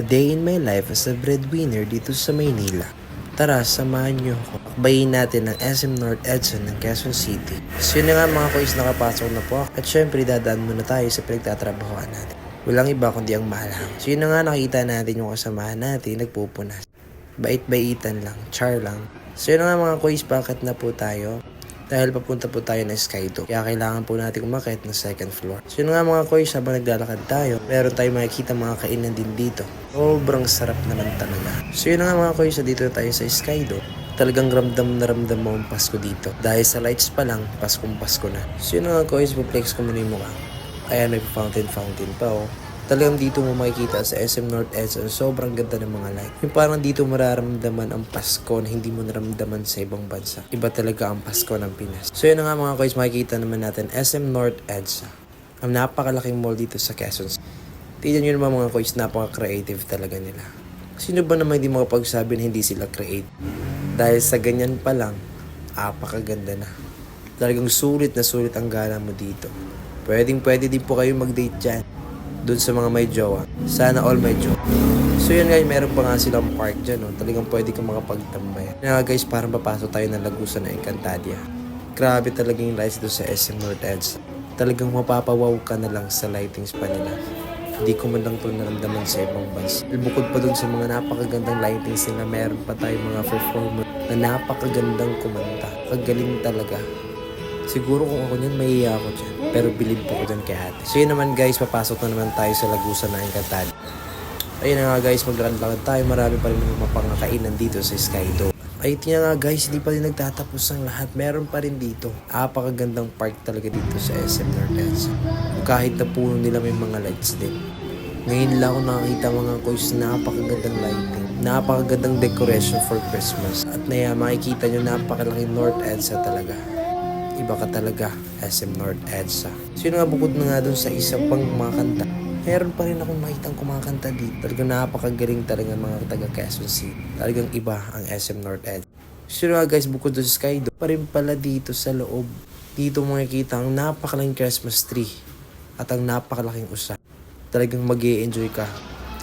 A day in my life as a breadwinner dito sa Maynila. Tara, samahan niyo ako. Akbayin natin ang SM North Edsa ng Quezon City. So yun na nga mga kuis, nakapasok na po ako. At syempre dadaan muna tayo sa pinagtatrabahoan natin. Walang iba kundi ang Malhang. So yun na nga, nakita natin yung kasamahan natin nagpupunas. Bait-baitan lang, char lang. So yun na nga mga kuis, bakit na po tayo? Dahil papunta po tayo ng Sky 2. Kaya kailangan po natin umakyat ng second floor. So yun nga mga kuys, habang naglalakad tayo, meron tayong makikita mga kainan din dito. Sobrang sarap naman talaga. So yun nga mga kuys, dito tayo sa Sky 2. Talagang ramdam na ramdam mo ang Pasko dito. Dahil sa lights pa lang, Paskong Pasko na. So yun nga kuys, flex ko muna yung mukha. Ayan, may fountain pa oh. Talagang dito mo makikita sa SM North Edsa, sobrang ganda ng mga light. Yung parang dito mararamdaman ang Pasko na hindi mo naramdaman sa ibang bansa. Iba talaga ang Pasko ng Pinas. So yun na nga mga kuys, makikita naman natin SM North Edsa. Ang napakalaking mall dito sa Quezon. Tignan nyo naman mga kuys, napaka-creative talaga nila. Sino ba naman hindi makapagsabi na hindi sila create? Dahil sa ganyan pa lang, apakaganda na. Talagang sulit na sulit ang gala mo dito. Pwede din po kayo mag-date dyan. Doon sa mga may jowa. Sana all may jowa. So yun guys, meron pa nga silang park dyan. Oh. Talagang pwede kang makapagtambay. Kaya guys, parang papasok tayo ng Lagusan na Encantadia. Grabe talaga yung lights doon sa SM North Edsa. Talagang mapapawaw ka na lang sa lightings pa nila. Hindi ko man lang ito naramdaman sa ibang bansa. Bukod pa doon sa mga napakagandang lightings nila, meron pa tayong mga performer na napakagandang kumanta. Pagaling talaga. Siguro kung ako niyan, mahiya ako dyan. Pero bilib po ko dyan kay ate. So yun naman guys, papasok na naman tayo sa Lagusan na Encantadia. Ayun na nga guys, maglakad-lakad tayo. Marami pa rin mga mapangakainan dito sa Sky 2. Ay, tingnan nga guys, hindi pa rin nagtatapos ang lahat. Meron pa rin dito. Apakagandang park talaga dito sa SM North Edsa. Kahit na puno nila may mga lights din. Ngayon lang ako nakakita mga kuys, napakagandang lighting. Napakagandang decoration for Christmas. At makikita nyo napakalaking North Edsa talaga. Iba ka talaga, SM North Edsa. So yun nga, bukod na nga dun sa isa pang mga kanta, meron pa rin akong makitang kumakanta dito. Talagang napakagaling talaga mga taga Quezon City. Talagang iba ang SM North Edsa. So yun nga guys, bukod dun sa Sky 2, pa rin pala dito sa loob. Dito mo makikita ang napakalaking Christmas tree at ang napakalaking usa. Talagang mag-e-enjoy ka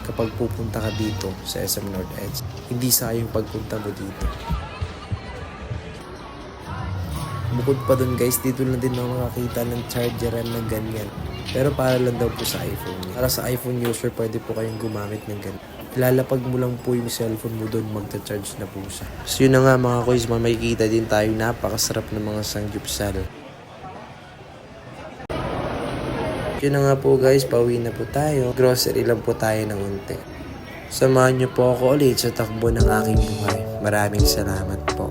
kapag pupunta ka dito sa SM North Edsa. Hindi sayang pagpunta mo dito. Bukod pa dun guys, dito lang din ako makakita ng chargeran na ganyan. Pero para lang daw po sa iPhone. Para sa iPhone user, pwede po kayong gumamit ng ganyan. Ilalapag mo lang po yung cellphone mo doon, magta-charge na po siya. So yun na nga mga kuys, makikita din tayo napakasarap ng mga sangyupsal. Yun na nga po guys, pauwi na po tayo. Grocery lang po tayo ng unti. Samahan niyo po ako ulit sa takbo ng aking buhay. Maraming salamat po.